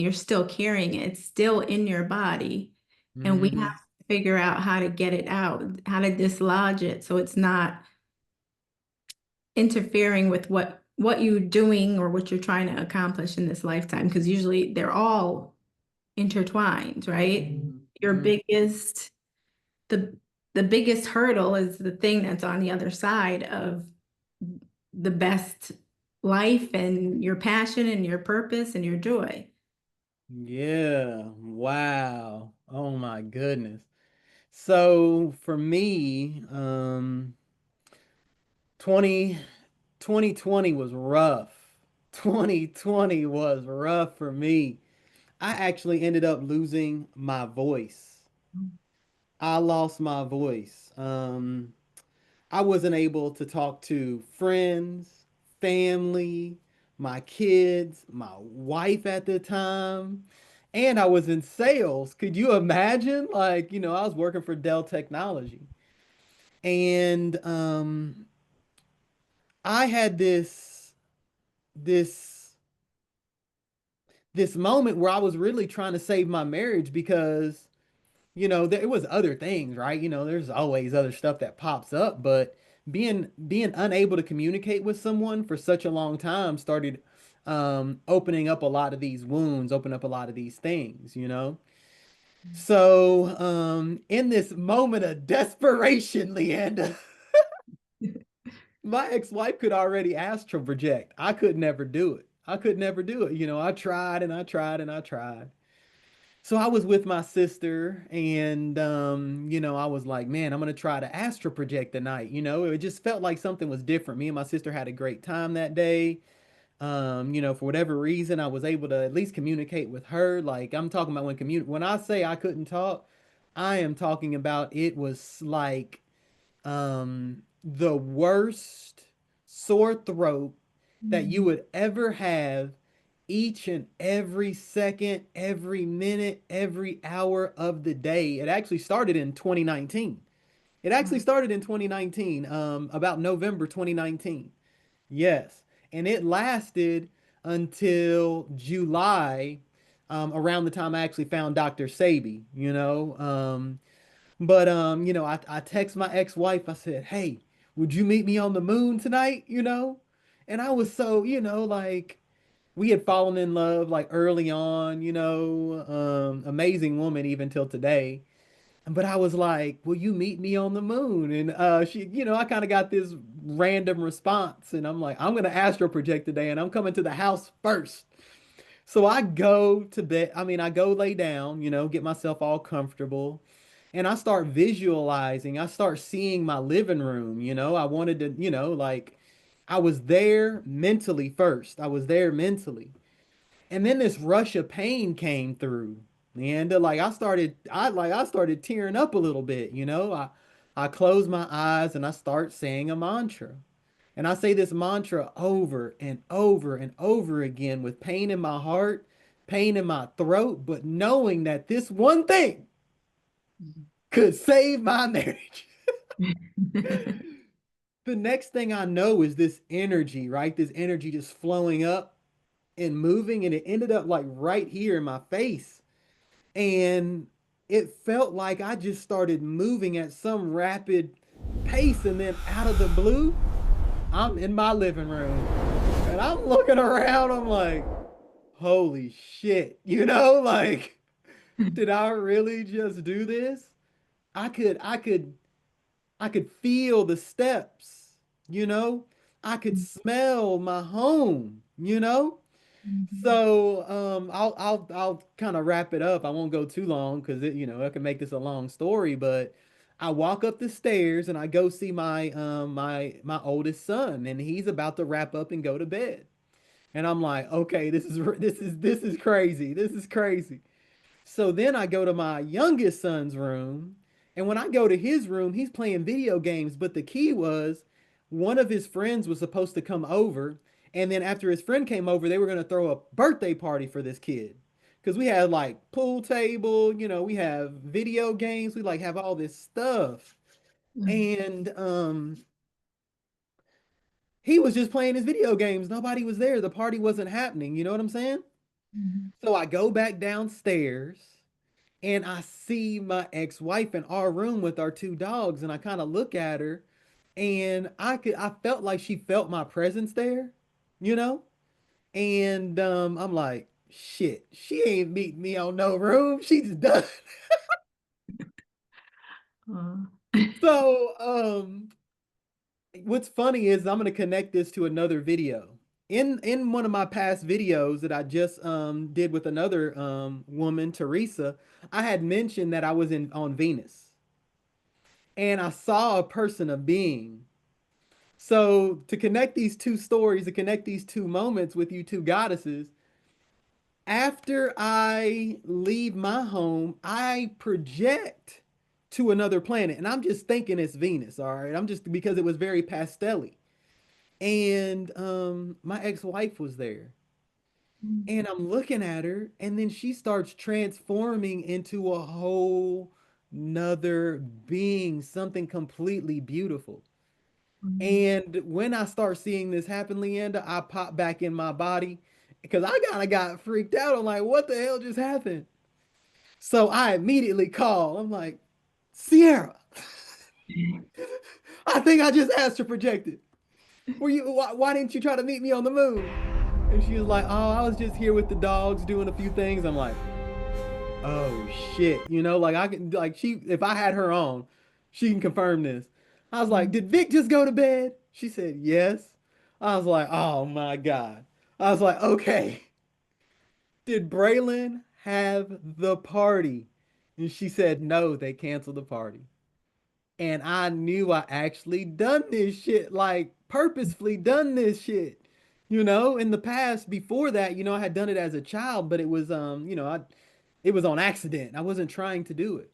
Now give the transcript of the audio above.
you're still carrying it. It's still in your body. And we have Hmm. to figure out how to get it out, how to dislodge it so it's not interfering with what you're doing or what you're trying to accomplish in this lifetime. Because usually they're all intertwined, right? Your Hmm. biggest the the biggest hurdle is the thing that's on the other side of the best life and your passion and your purpose and your joy. Yeah. Wow. Oh my goodness. So for me, 20 2020 was rough. 2020 was rough for me. I actually ended up losing my voice. I lost my voice. I wasn't able to talk to friends, family, my kids, my wife at the time, and I was in sales. Could you imagine? Like, I was working for Dell Technology. And I had this this moment where I was really trying to save my marriage because there was other things, right? There's always other stuff that pops up, but being unable to communicate with someone for such a long time started opening up a lot of these wounds, open up a lot of these things. So, in this moment of desperation, Leanda, my ex-wife could already astral project. I could never do it. I could never do it. I tried and I tried and I tried. So I was with my sister and I was like, man, I'm gonna try to astral project tonight. It just felt like something was different. Me and my sister had a great time that day. For whatever reason, I was able to at least communicate with her. Like I'm talking about when I say I couldn't talk, I am talking about it was like the worst sore throat that you Mhm. would ever have each and every second, every minute, every hour of the day. It actually started in 2019. It actually started in 2019, about November 2019. Yes. And it lasted until July, around the time I actually found Dr. Sabi. But I text my ex-wife. I said, "Hey, would you meet me on the moon tonight?" And I was so, like we had fallen in love like early on, amazing woman even till today. But I was like, "Will you meet me on the moon?" And I kind of got this random response and I'm like, "I'm going to astral project today and I'm coming to the house first." So I go to bed. I mean, I go lay down, get myself all comfortable. And I start visualizing. I start seeing my living room. I wanted to, like, I was there mentally first. I was there mentally. And then this rush of pain came through. And I started tearing up a little bit. I close my eyes and I start saying a mantra. And I say this mantra over and over and over again with pain in my heart, pain in my throat, but knowing that this one thing could save my marriage. The next thing I know is this energy, right? This energy just flowing up and moving, and it ended up like right here in my face. And it felt like I just started moving at some rapid pace, and then out of the blue, I'm in my living room and I'm looking around. I'm like, holy shit, like, did I really just do this? I could, I could, I could feel the steps, you know, I could smell my home. So I'll kind of wrap it up. I won't go too long because I can make this a long story, but I walk up the stairs and I go see my oldest son and he's about to wrap up and go to bed. And I'm like, okay, this is crazy. This is crazy. So then I go to my youngest son's room, and when I go to his room, he's playing video games. But the key was one of his friends was supposed to come over, and then after his friend came over, they were going to throw a birthday party for this kid. Because we had like pool table, we have video games, we like have all this stuff. And he was just playing his video games. Nobody was there. The party wasn't happening. You know what I'm saying? Mhm. So I go back downstairs and I see my ex-wife in our room with our two dogs, and I kind of look at her, and I felt like she felt my presence there, you know? And I'm like, shit, she ain't meeting me on no room. She's done. Uh, So what's funny is I'm gonna connect this to another video. In one of my past videos that I just did with another woman, Teresa, I had mentioned that I was in on Venus and I saw a person, a being. So to connect these two stories, to connect these two moments with you two goddesses, after I leave my home, I project to another planet. And I'm just thinking it's Venus, all right? I'm just because it was very pastelly. And my ex-wife was there. And I'm looking at her, and then she starts transforming into a whole nother being, something completely beautiful. And when I start seeing this happen, Leanda, I pop back in my body because I kind of got freaked out. I'm like, what the hell just happened? So I immediately call. I'm like, Sierra, I think I just asked her projected. Why didn't you try to meet me on the moon? And she was like, oh, I was just here with the dogs doing a few things. I'm like, oh shit. Like I can like she if I had her on, she can confirm this. I was like, did Vic just go to bed? She said, yes. I was like, oh my God. I was like, okay. Did Braylon have the party? And she said, no, they canceled the party. And I knew I actually done this shit, like purposefully done this shit. In the past before that, I had done it as a child, but it was I it was on accident. I wasn't trying to do it.